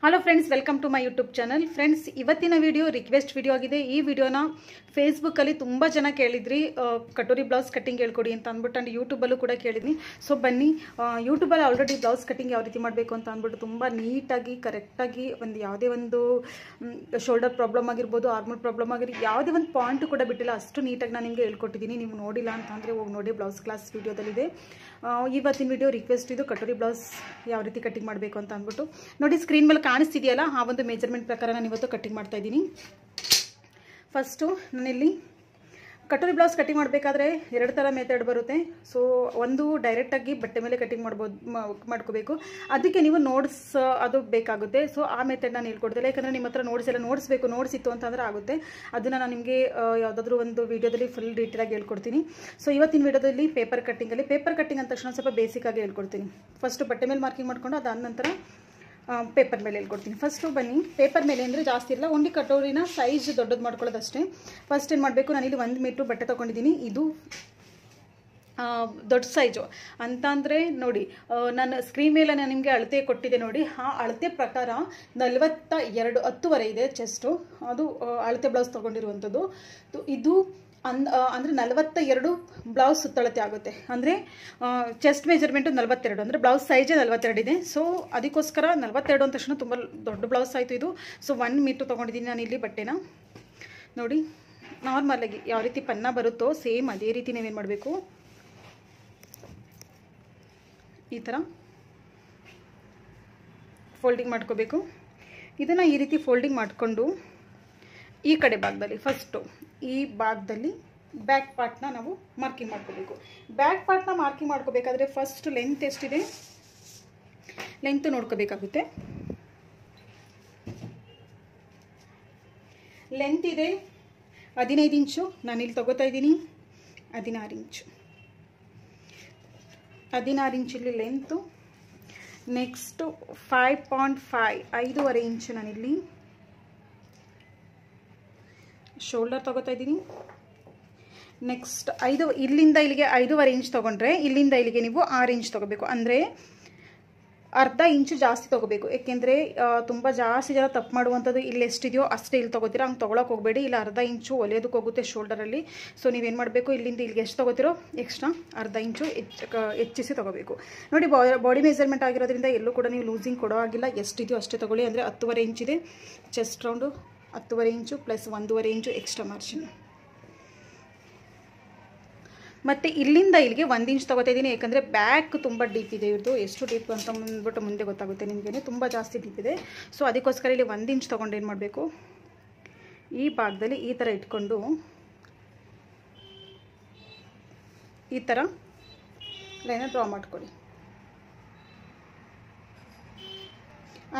Hello friends, welcome to my YouTube channel. Friends, ಇವತ್ತಿನ video request video ಆಗಿದೆ. ಈ ವಿಡಿಯೋನ ಫೇಸ್ಬುಕ್ಕಲ್ಲಿ ತುಂಬ ಜನ ಕೇಳಿದ್ರಿ, ಕಟೋರಿ ಬ್ಲೌಸ್ ಕಟ್ಟಿಂಗ್ ಹೇಳ್ಕೊಡಿ ಅಂತ ಅಂದ್ಬಿಟ್ಟು. ಆ್ಯಂಡ್ ಯೂಟ್ಯೂಬಲ್ಲೂ ಕೂಡ ಕೇಳಿದ್ವಿ. ಸೊ ಬನ್ನಿ, ಯೂಟ್ಯೂಬಲ್ಲಿ ಆಲ್ರೆಡಿ ಬ್ಲೌಸ್ ಕಟ್ಟಿಂಗ್ ಯಾವ ರೀತಿ ಮಾಡಬೇಕು ಅಂತ ಅಂದ್ಬಿಟ್ಟು ತುಂಬ ನೀಟಾಗಿ ಕರೆಕ್ಟಾಗಿ ಒಂದು ಯಾವುದೇ ಒಂದು ಶೋಲ್ಡರ್ ಪ್ರಾಬ್ಲಮ್ ಆಗಿರ್ಬೋದು, ಆರ್ಮಲ್ ಪ್ರಾಬ್ಲಮ್ ಆಗಿರ್ಬೋದು, ಯಾವುದೇ ಒಂದು ಪಾಯಿಂಟು ಕೂಡ ಬಿಟ್ಟಿಲ್ಲ. ಅಷ್ಟು ನೀಟಾಗಿ ನಾನು ನಿಮಗೆ ಹೇಳ್ಕೊಟ್ಟಿದ್ದೀನಿ. ನೀವು ನೋಡಿಲ್ಲ ಅಂತಂದರೆ ಹೋಗಿ ನೋಡಿ, ಬ್ಲೌಸ್ ಕ್ಲಾಸ್ ವಿಡಿಯೋದಲ್ಲಿದೆ. ಇವತ್ತಿನ ವಿಡಿಯೋ ರಿಕ್ವೆಸ್ಟ್ ಇದು, ಕಟೋರಿ ಬ್ಲೌಸ್ ಯಾವ ರೀತಿ ಕಟ್ಟಿಂಗ್ ಮಾಡಬೇಕು ಅಂತ ಅಂದ್ಬಿಟ್ಟು. ನೋಡಿ, ಸ್ಕ್ರೀನ್ ಮೇಲೆ ಕಾಣಿಸ್ತಿದೆಯಲ್ಲ, ಆ ಒಂದು ಮೆಜರ್ಮೆಂಟ್ ಪ್ರಕಾರ ನಾನು ಇವತ್ತು ಕಟ್ಟಿಂಗ್ ಮಾಡ್ತಾ ಇದ್ದೀನಿ. ಫಸ್ಟು ನಾನಿಲ್ಲಿ ಕಟೋರಿ ಬ್ಲೌಸ್ ಕಟ್ಟಿಂಗ್ ಮಾಡಬೇಕಾದ್ರೆ ಎರಡು ಥರ ಮೆಥಡ್ ಬರುತ್ತೆ. ಸೊ ಒಂದು ಡೈರೆಕ್ಟಾಗಿ ಬಟ್ಟೆ ಮೇಲೆ ಕಟ್ಟಿಂಗ್ ಮಾಡ್ಕೋಬೇಕು. ಅದಕ್ಕೆ ನೀವು ನೋಟ್ಸ್ ಅದು ಬೇಕಾಗುತ್ತೆ. ಸೊ ಆ ಮೆಥಡ್ ನಾನು ಹೇಳ್ಕೊಡ್ತಿಲ್ಲ, ಯಾಕಂದರೆ ನಿಮ್ಮ ಹತ್ರ ನೋಟ್ಸ್ ಎಲ್ಲ ನೋಟ್ಸಿತ್ತು ಅಂತಂದರೆ ಆಗುತ್ತೆ. ಅದನ್ನು ನಾನು ನಿಮಗೆ ಯಾವುದಾದ್ರೂ ಒಂದು ವೀಡಿಯೋದಲ್ಲಿ ಫುಲ್ ಡೀಟೇಲಾಗಿ ಹೇಳ್ಕೊಡ್ತೀನಿ. ಸೊ ಇವತ್ತಿನ ವೀಡಿಯೋದಲ್ಲಿ ಪೇಪರ್ ಕಟ್ಟಿಂಗ್ ಅಂದ ತಕ್ಷಣ ಸ್ವಲ್ಪ ಬೇಸಿಕ್ಕಾಗಿ ಹೇಳ್ಕೊಡ್ತೀನಿ. ಫಸ್ಟು ಬಟ್ಟೆ ಮೇಲೆ ಮಾರ್ಕಿಂಗ್ ಮಾಡಿಕೊಂಡು ಅದಾದ ನಂತರ ಪೇಪರ್ ಮೇಲೆ ಹೇಳ್ಕೊಡ್ತೀನಿ. ಫಸ್ಟು ಬನ್ನಿ, ಪೇಪರ್ ಮೇಲೆ ಅಂದರೆ ಜಾಸ್ತಿ ಇಲ್ಲ, ಓನ್ಲಿ ಕಟೋರಿನ ಸೈಜ್ ದೊಡ್ಡದು ಮಾಡ್ಕೊಳ್ಳೋದಷ್ಟೇ. ಫಸ್ಟ್ ಏನು ಮಾಡಬೇಕು, ನಾನಿಲ್ಲಿ 1 ಮೀಟ್ರ್ ಬಟ್ಟೆ ತೊಗೊಂಡಿದ್ದೀನಿ. ಇದು ದೊಡ್ಡ ಸೈಜು ಅಂತ ಅಂದರೆ ನೋಡಿ, ನಾನು ಸ್ಕ್ರೀನ್ ಮೇಲೆ ನಾನು ನಿಮಗೆ ಅಳತೆ ಕೊಟ್ಟಿದ್ದೆ ನೋಡಿ. ಆ ಅಳತೆ ಪ್ರಕಾರ 42 10ವರೆ ಇದೆ ಚೆಸ್ಟು. ಅದು ಅಳತೆ ಬ್ಲೌಸ್ ತೊಗೊಂಡಿರುವಂಥದ್ದು. ಇದು ಅಂದರೆ 42 ಬ್ಲೌಸ್ ಸುತ್ತಳತೆ ಆಗುತ್ತೆ. ಅಂದರೆ ಚೆಸ್ಟ್ ಮೆಜರ್ಮೆಂಟು 42, ಅಂದರೆ ಬ್ಲೌಸ್ ಸೈಜೇ 42 ಇದೆ. ಸೊ ಅದಕ್ಕೋಸ್ಕರ 42 ಅಂದ ತಕ್ಷಣ ತುಂಬ ದೊಡ್ಡ ಬ್ಲೌಸ್ ಆಯಿತು ಇದು. ಸೊ 1 ಮೀಟ್ರ್ ತೊಗೊಂಡಿದ್ದೀನಿ ನಾನು ಇಲ್ಲಿ ಬಟ್ಟೆನ. ನೋಡಿ, ನಾರ್ಮಲಾಗಿ ಯಾವ ರೀತಿ ಪನ್ನ ಬರುತ್ತೋ ಸೇಮ್ ಅದೇ ರೀತಿ ನೀವೇನು ಮಾಡಬೇಕು, ಈ ಥರ ಫೋಲ್ಡಿಂಗ್ ಮಾಡ್ಕೋಬೇಕು. ಇದನ್ನು ಈ ರೀತಿ ಫೋಲ್ಡಿಂಗ್ ಮಾಡಿಕೊಂಡು ಈ ಕಡೆ ಭಾಗದಲ್ಲಿ ಫಸ್ಟು ಈ ಭಾಗದಲ್ಲಿ ಬ್ಯಾಕ್ ಪಾರ್ಟ್ನ ನಾವು ಮಾರ್ಕಿಂಗ್ ಮಾಡ್ಕೋಬೇಕು. ಬ್ಯಾಕ್ ಪಾರ್ಟ್ನ ಮಾರ್ಕಿಂಗ್ ಮಾಡ್ಕೋಬೇಕಾದ್ರೆ ಫಸ್ಟ್ ಲೆಂತ್ ಎಷ್ಟಿದೆ, ಲೆಂತ್ ನೋಡ್ಕೋಬೇಕಾಗುತ್ತೆ. ಲೆಂತ್ ಇದೆ 15 ಇಂಚು, ನಾನಿಲ್ಲಿ ತಗೋತಾ ಇದ್ದೀನಿ 16 ಇಂಚು. 16 ಇಂಚಲ್ಲಿ ಲೆಂತು. ನೆಕ್ಸ್ಟು 5.5 5.5 ಇಂಚು ನಾನಿಲ್ಲಿ ಶೋಲ್ಡರ್ ತೊಗೋತಾ ಇದ್ದೀನಿ. ನೆಕ್ಸ್ಟ್ ಇಲ್ಲಿಂದ ಇಲ್ಲಿಗೆ 5.5 ಇಂಚ್ ತೊಗೊಂಡ್ರೆ ಇಲ್ಲಿಂದ ಇಲ್ಲಿಗೆ ನೀವು 6 ಇಂಚ್ ತೊಗೋಬೇಕು. ಅಂದರೆ ಅರ್ಧ ಇಂಚು ಜಾಸ್ತಿ ತೊಗೋಬೇಕು. ಏಕೆಂದರೆ ತುಂಬ ಜಾಸ್ತಿ ಜನ ತಪ್ಪು ಮಾಡುವಂಥದ್ದು ಇಲ್ಲಿ ಎಷ್ಟಿದೆಯೋ ಅಷ್ಟೇ ಇಲ್ಲಿ ತೊಗೋತೀರಾ, ಹಂಗೆ ತೊಗೊಳಕ್ಕೆ ಹೋಗಬೇಡಿ. ಇಲ್ಲ ಅರ್ಧ ಇಂಚು ಒಲೆಯೋದಕ್ಕೆ ಹೋಗುತ್ತೆ ಶೋಲ್ಡರಲ್ಲಿ. ಸೊ ನೀವೇನು ಮಾಡಬೇಕು, ಇಲ್ಲಿಂದ ಇಲ್ಲಿಗೆ ಎಷ್ಟು ತೊಗೋತೀರೋ ಎಕ್ಸ್ಟ್ರಾ ಅರ್ಧ ಇಂಚು ಹೆಚ್ಚಿಸಿ ತೊಗೋಬೇಕು. ನೋಡಿ, ಬಾಡಿ ಮೆಜರ್ಮೆಂಟ್ ಆಗಿರೋದ್ರಿಂದ ಎಲ್ಲೂ ಕೂಡ ನೀವು ಲೂಸಿಂಗ್ ಕೊಡೋ ಆಗಿಲ್ಲ. ಎಷ್ಟಿದೆಯೋ ಅಷ್ಟೇ ತೊಗೊಳ್ಳಿ. ಅಂದರೆ 10.5 ಇಂಚಿದೆ ಚೆಸ್ಟ್ ರೌಂಡು, 10.5 ಇಂಚು ಪ್ಲಸ್ 1.5 ಇಂಚು ಎಕ್ಸ್ಟ್ರಾ ಮಾರ್ಜಿನ್. ಮತ್ತು ಇಲ್ಲಿಂದ ಇಲ್ಲಿಗೆ 1 ಇಂಚ್ ತೊಗೋತಾ ಇದ್ದೀನಿ. ಯಾಕಂದರೆ ಬ್ಯಾಕ್ ತುಂಬ ಡೀಪ್ ಇದೆ ಇವ್ರದ್ದು. ಎಷ್ಟು ಡೀಪ್ ಅಂತ ಅಂದ್ಬಿಟ್ಟು ಮುಂದೆ ಗೊತ್ತಾಗುತ್ತೆ ನಿಮಗೇನೆ, ತುಂಬ ಜಾಸ್ತಿ ಡೀಪ್ ಇದೆ. ಸೊ ಅದಕ್ಕೋಸ್ಕರ ಇಲ್ಲಿ 1 ಇಂಚ್ ತೊಗೊಂಡು ಏನು ಮಾಡಬೇಕು, ಈ ಭಾಗದಲ್ಲಿ ಈ ಥರ ಇಟ್ಕೊಂಡು ಈ ಥರ ಲೈನ ಡ್ರಾ ಮಾಡ್ಕೊಳ್ಳಿ.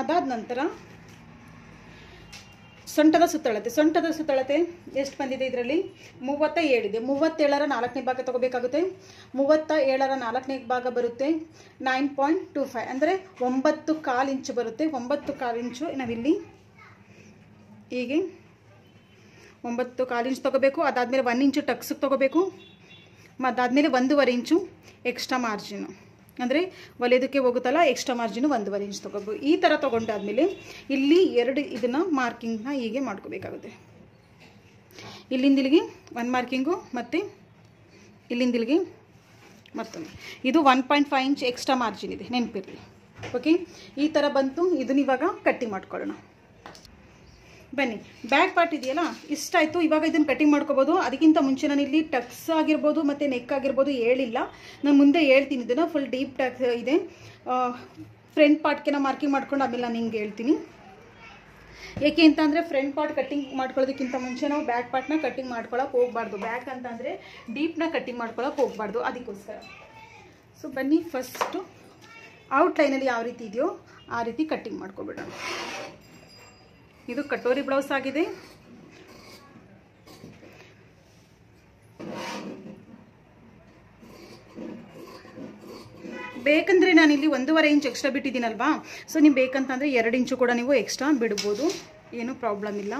ಅದಾದ ನಂತರ ಸೊಂಟದ ಸುತ್ತಳತೆ ಎಷ್ಟು ಬಂದಿದೆ ಇದರಲ್ಲಿ, 37 ಇದೆ. 37ರ 4ನೇ ಭಾಗ ತೊಗೋಬೇಕಾಗುತ್ತೆ. 37ರ 4ನೇ ಭಾಗ ಬರುತ್ತೆ 9.25, ಅಂದರೆ 9.25 ಇಂಚು ಬರುತ್ತೆ. 9.25 ಇಂಚು ನಾವಿಲ್ಲಿ ಹೀಗೆ 9.25 ಇಂಚು ತೊಗೋಬೇಕು. ಅದಾದಮೇಲೆ 1 ಇಂಚು ಟಕ್ಸಿಗೆ ತೊಗೋಬೇಕು. ಅದಾದಮೇಲೆ 1.5 ಇಂಚು ಎಕ್ಸ್ಟ್ರಾ ಮಾರ್ಜಿನು, ಅಂದರೆ ಒಲೆಯೋದಕ್ಕೆ ಹೋಗುತ್ತಲ್ಲ ಎಕ್ಸ್ಟ್ರಾ ಮಾರ್ಜಿನು 1.5 ಇಂಚ್ ತೊಗೋಬೇಕು. ಈ ಥರ ತೊಗೊಂಡಾದ್ಮೇಲೆ ಇಲ್ಲಿ 2 ಇದನ್ನು ಮಾರ್ಕಿಂಗ್ನ ಹೀಗೆ ಮಾಡ್ಕೋಬೇಕಾಗುತ್ತೆ. ಇಲ್ಲಿಂದ ಇಲ್ಲಿಗೆ 1 ಮಾರ್ಕಿಂಗು ಮತ್ತು ಇಲ್ಲಿಂದ ಇಲ್ಲಿಗೆ ಮತ್ತೊಂದು. ಇದು 1.5 ಇಂಚ್ ಎಕ್ಸ್ಟ್ರಾ ಮಾರ್ಜಿನ್ ಇದೆ, ನೆನಪಿರಲಿ. ಓಕೆ, ಈ ಥರ ಬಂತು. ಇದನ್ನ ಇವಾಗ ಕಟ್ಟಿಂಗ್ ಮಾಡ್ಕೊಳ್ಳೋಣ. ಬನ್ನಿ, ಬ್ಯಾಕ್ ಪಾರ್ಟ್ ಇದೆಯಲ್ಲ, ಇಷ್ಟಾಯಿತು. ಇವಾಗ ಇದನ್ನು ಕಟ್ಟಿಂಗ್ ಮಾಡ್ಕೋಬೋದು. ಅದಕ್ಕಿಂತ ಮುಂಚೆ ನಾನು ಇಲ್ಲಿ ಟಕ್ಸ್ ಆಗಿರ್ಬೋದು ಮತ್ತು ನೆಕ್ ಆಗಿರ್ಬೋದು ಹೇಳಿಲ್ಲ, ನಾನು ಮುಂದೆ ಹೇಳ್ತೀನಿ. ಇದನ್ನು ಫುಲ್ ಡೀಪ್ ಟಕ್ಸ್ ಇದೆ. ಫ್ರಂಟ್ ಪಾರ್ಟ್ಗೆ ನಾವು ಮಾರ್ಕಿಂಗ್ ಮಾಡ್ಕೊಂಡು ಆಮೇಲೆ ನಾನು ಹಿಂಗೆ ಹೇಳ್ತೀನಿ. ಏಕೆ ಅಂತಂದರೆ ಫ್ರಂಟ್ ಪಾರ್ಟ್ ಕಟ್ಟಿಂಗ್ ಮಾಡ್ಕೊಳ್ಳೋದಕ್ಕಿಂತ ಮುಂಚೆ ನಾವು ಬ್ಯಾಕ್ ಪಾರ್ಟ್ನ ಕಟ್ಟಿಂಗ್ ಮಾಡ್ಕೊಳ್ಳೋಕೆ ಹೋಗಬಾರ್ದು. ಬ್ಯಾಕ್ ಅಂತಂದರೆ ಡೀಪ್ನ ಕಟ್ಟಿಂಗ್ ಮಾಡ್ಕೊಳ್ಳೋಕೆ ಹೋಗಬಾರ್ದು, ಅದಕ್ಕೋಸ್ಕರ. ಸೊ ಬನ್ನಿ, ಫಸ್ಟು ಔಟ್ಲೈನಲ್ಲಿ ಯಾವ ರೀತಿ ಇದೆಯೋ ಆ ರೀತಿ ಕಟ್ಟಿಂಗ್ ಮಾಡ್ಕೊಬಿಡೋಣ. ಇದು ಕಟೋರಿ ಬ್ಲೌಸ್ ಆಗಿದೆ. ಬೇಕಂದರೆ ನಾನಿಲ್ಲಿ 1.5 ಇಂಚ್ ಎಕ್ಸ್ಟ್ರಾ ಬಿಟ್ಟಿದ್ದೀನಲ್ವಾ. ಸೊ ನೀವು ಬೇಕಂತಂದರೆ 2 ಇಂಚು ಕೂಡ ನೀವು ಎಕ್ಸ್ಟ್ರಾ ಬಿಡ್ಬೋದು, ಏನೂ ಪ್ರಾಬ್ಲಮ್ ಇಲ್ಲ.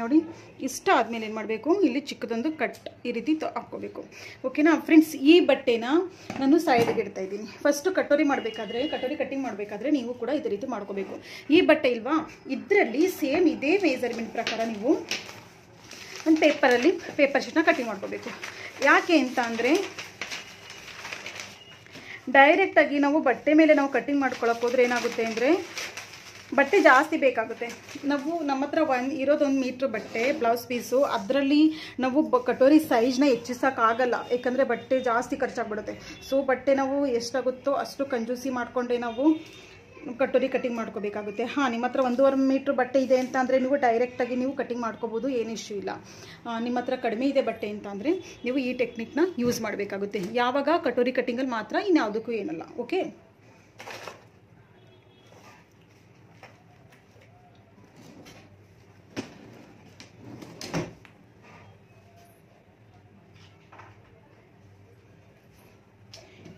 ನೋಡಿ ಇಷ್ಟ ಆದಮೇಲೆ ಏನು ಮಾಡಬೇಕು, ಇಲ್ಲಿ ಚಿಕ್ಕದೊಂದು ಕಟ್ ಈ ರೀತಿ ಹಾಕ್ಕೋಬೇಕು. ಓಕೆನಾ ಫ್ರೆಂಡ್ಸ್, ಈ ಬಟ್ಟೆನ ನಾನು ಸೈಡ್ಗೆ ಇಡ್ತಾ ಇದ್ದೀನಿ. ಫಸ್ಟು ಕಟೋರಿ ಕಟಿಂಗ್ ಮಾಡಬೇಕಾದ್ರೆ ನೀವು ಕೂಡ ಇದೇ ರೀತಿ ಮಾಡ್ಕೋಬೇಕು. ಈ ಬಟ್ಟೆ ಇಲ್ವಾ, ಇದರಲ್ಲಿ ಸೇಮ್ ಇದೇ ಮೆಜರ್ಮೆಂಟ್ ಪ್ರಕಾರ ನೀವು ಒಂದು ಪೇಪರ್ ಶೀಟ್ನ ಕಟಿಂಗ್ ಮಾಡ್ಕೋಬೇಕು. ಯಾಕೆ ಅಂತ ಅಂದರೆ ಡೈರೆಕ್ಟಾಗಿ ನಾವು ಬಟ್ಟೆ ಮೇಲೆ ನಾವು ಕಟಿಂಗ್ ಮಾಡ್ಕೊಳಕ್ಕೆ ಹೋದ್ರೆ ಏನಾಗುತ್ತೆ ಅಂದರೆ ಬಟ್ಟೆ ಜಾಸ್ತಿ ಬೇಕಾಗುತ್ತೆ. ನಮ್ಮ ಹತ್ರ ಇರೋದು 1 ಮೀಟ್ರ್ ಬಟ್ಟೆ ಬ್ಲೌಸ್ ಪೀಸು, ಅದರಲ್ಲಿ ನಾವು ಕಟೋರಿ ಸೈಜ್ನ ಹೆಚ್ಚಿಸೋಕ್ಕಾಗಲ್ಲ, ಯಾಕಂದರೆ ಬಟ್ಟೆ ಜಾಸ್ತಿ ಖರ್ಚಾಗ್ಬಿಡುತ್ತೆ. ಸೊ ಬಟ್ಟೆ ನಾವು ಎಷ್ಟಾಗುತ್ತೋ ಅಷ್ಟು ಕಂಜೂಸಿ ಮಾಡಿಕೊಂಡೆ ನಾವು ಕಟೋರಿ ಕಟಿಂಗ್ ಮಾಡ್ಕೋಬೇಕಾಗುತ್ತೆ. ನಿಮ್ಮ ಹತ್ರ 1.5 ಮೀಟ್ರ್ ಬಟ್ಟೆ ಇದೆ ಅಂತ ಅಂದರೆ ನೀವು ಡೈರೆಕ್ಟಾಗಿ ನೀವು ಕಟಿಂಗ್ ಮಾಡ್ಕೋಬೋದು, ಏನು ಇಶ್ಯೂ ಇಲ್ಲ. ನಿಮ್ಮ ಹತ್ರ ಕಡಿಮೆ ಇದೆ ಬಟ್ಟೆ ಅಂತ ಅಂದರೆ ನೀವು ಈ ಟೆಕ್ನಿಕ್ನ ಯೂಸ್ ಮಾಡಬೇಕಾಗುತ್ತೆ. ಯಾವಾಗ ಕಟೋರಿ ಕಟಿಂಗಲ್ಲಿ ಮಾತ್ರ, ಇನ್ಯಾವುದಕ್ಕೂ ಏನಲ್ಲ. ಓಕೆ,